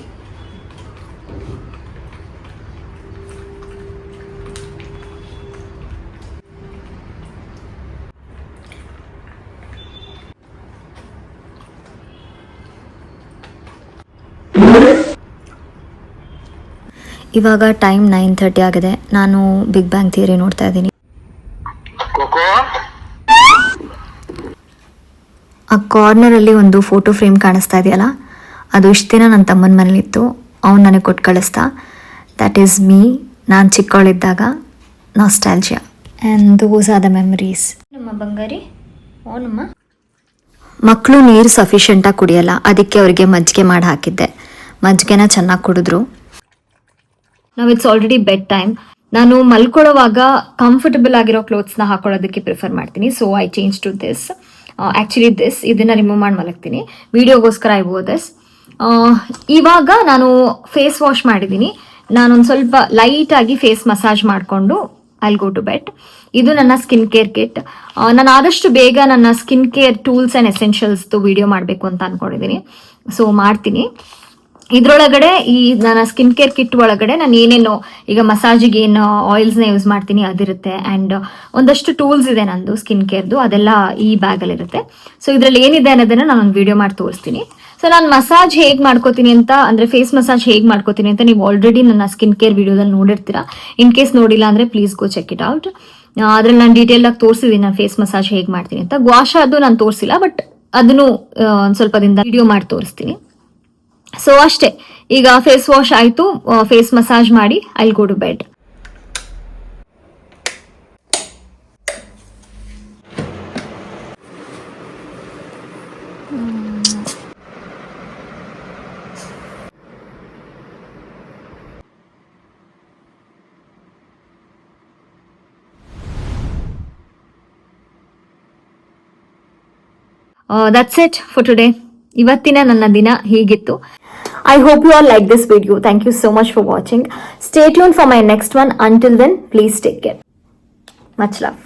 ಇವಾಗ ಟೈಮ್ 9:30 ಆಗಿದೆ. ನಾನು ಬಿಗ್ ಬ್ಯಾಂಗ್ ಥಿಯರಿ ನೋಡ್ತಾ ಇದ್ದೀನಿ. ಆ ಕಾರ್ನರಲ್ಲಿ ಒಂದು ಫೋಟೋ ಫ್ರೇಮ್ ಕಾಣಿಸ್ತಾ ಇದೆಯಲ್ಲ, ಅದು ಇಷ್ಟು ದಿನ ನನ್ನ ತಮ್ಮನ ಮನೇಲಿತ್ತು. ಅವ್ನು ನನಗೆ ಕೊಟ್ಟು ಕಳಿಸ್ತಾ. ದ್ಯಾಟ್ ಈಸ್ ಮೀ, ನಾನು ಚಿಕ್ಕವಳಿದ್ದಾಗ. Nostalgia and those are the memories. ನಮ್ಮ ಬಂಗಾರಿ ನಮ್ಮ ಮಕ್ಕಳು ನೀರು ಸಫಿಷಿಯೆಂಟಾಗಿ ಕುಡಿಯಲ್ಲ, ಅದಕ್ಕೆ ಅವರಿಗೆ ಮಜ್ಜಿಗೆ ಮಾಡಿ ಹಾಕಿದ್ದೆ. ಮಜ್ಜಿಗೆನ ಚೆನ್ನಾಗಿ ಕುಡಿದ್ರು. ನಾವು ಇಟ್ಸ್ ಆಲ್ರೆಡಿ ಬೆಡ್ ಟೈಮ್. ನಾನು ಮಲ್ಕೊಳ್ಳೋವಾಗ ಕಂಫರ್ಟಬಲ್ ಆಗಿರೋ ಕ್ಲೋತ್ಸ್ನ ಹಾಕೊಳ್ಳೋದಕ್ಕೆ ಪ್ರಿಫರ್ ಮಾಡ್ತೀನಿ. So I change to this. Actually ಇದನ್ನು ರಿಮೂವ್ ಮಾಡಿ ಮಲಗ್ತೀನಿ. ವಿಡಿಯೋಗೋಸ್ಕರ ಐ ವೋ ದಿಸ್. ಇವಾಗ ನಾನು ಫೇಸ್ ವಾಶ್ ಮಾಡಿದ್ದೀನಿ. ನಾನೊಂದು ಸ್ವಲ್ಪ ಲೈಟಾಗಿ ಫೇಸ್ ಮಸಾಜ್ ಮಾಡಿಕೊಂಡು ಐ ಗೋ ಟು ಬೆಡ್. ಇದು ನನ್ನ ಸ್ಕಿನ್ ಕೇರ್ ಕಿಟ್. ನಾನು ಆದಷ್ಟು ಬೇಗ ನನ್ನ ಸ್ಕಿನ್ ಕೇರ್ ಟೂಲ್ಸ್ ಆ್ಯಂಡ್ ಎಸೆನ್ಷಿಯಲ್ಸ್ದು ವಿಡಿಯೋ ಮಾಡಬೇಕು ಅಂತ ಅಂದ್ಕೊಂಡಿದ್ದೀನಿ. ಸೊ ಮಾಡ್ತೀನಿ. ಇದರೊಳಗಡೆ ಈ ನನ್ನ ಸ್ಕಿನ್ ಕೇರ್ ಕಿಟ್ ಒಳಗಡೆ ನಾನು ಏನೇನು ಈಗ ಮಸಾಜಿಗೆ ಏನು ಆಯಿಲ್ಸ್ನ ಯೂಸ್ ಮಾಡ್ತೀನಿ ಅದಿರುತ್ತೆ. ಆ್ಯಂಡ್ ಒಂದಷ್ಟು ಟೂಲ್ಸ್ ಇದೆ ನಂದು ಸ್ಕಿನ್ ಕೇರ್ದು, ಅದೆಲ್ಲ ಈ ಬ್ಯಾಗಲ್ಲಿರುತ್ತೆ. ಸೊ ಇದರಲ್ಲಿ ಏನಿದೆ ಅನ್ನೋದನ್ನು ನಾನು ಒಂದು ವಿಡಿಯೋ ಮಾಡಿ ತೋರಿಸ್ತೀನಿ. ಸೊ ನಾನು ಮಸಾಜ್ ಹೇಗೆ ಮಾಡ್ಕೋತೀನಿ ಅಂತ, ಅಂದರೆ ಫೇಸ್ ಮಸಾಜ್ ಹೇಗೆ ಮಾಡ್ಕೋತೀನಿ ಅಂತ ನೀವು ಆಲ್ರೆಡಿ ನನ್ನ ಸ್ಕಿನ್ ಕೇರ್ ವಿಡಿಯೋದಲ್ಲಿ ನೋಡಿರ್ತೀರಾ. ಇನ್ ಕೇಸ್ ನೋಡಿಲ್ಲ ಅಂದರೆ please go check it out. ಅದ್ರಲ್ಲಿ ನಾನು ಡೀಟೇಲ್ ಆಗಿ ತೋರಿಸಿದ್ದೀನಿ ನಾನು ಫೇಸ್ ಮಸಾಜ್ ಹೇಗೆ ಮಾಡ್ತೀನಿ ಅಂತ. ಗ್ವಾಶ ಅದು ನಾನು ತೋರಿಸಿಲ್ಲ, ಬಟ್ ಅದನ್ನು ಒಂದು ಸ್ವಲ್ಪ ದಿನದ ವಿಡಿಯೋ ಮಾಡಿ ತೋರಿಸ್ತೀನಿ. ಸೊ ಅಷ್ಟೇ, ಈಗ ಫೇಸ್ ವಾಶ್ ಆಯಿತು, ಫೇಸ್ ಮಸಾಜ್ ಮಾಡಿ I go to bed. That's it for today. ಇವತ್ತಿನ ನನ್ನ ದಿನ ಹೀಗಿತ್ತು. I hope you all like this video. Thank you so much for watching. Stay tuned for my next one. Until then, please take care. Much love.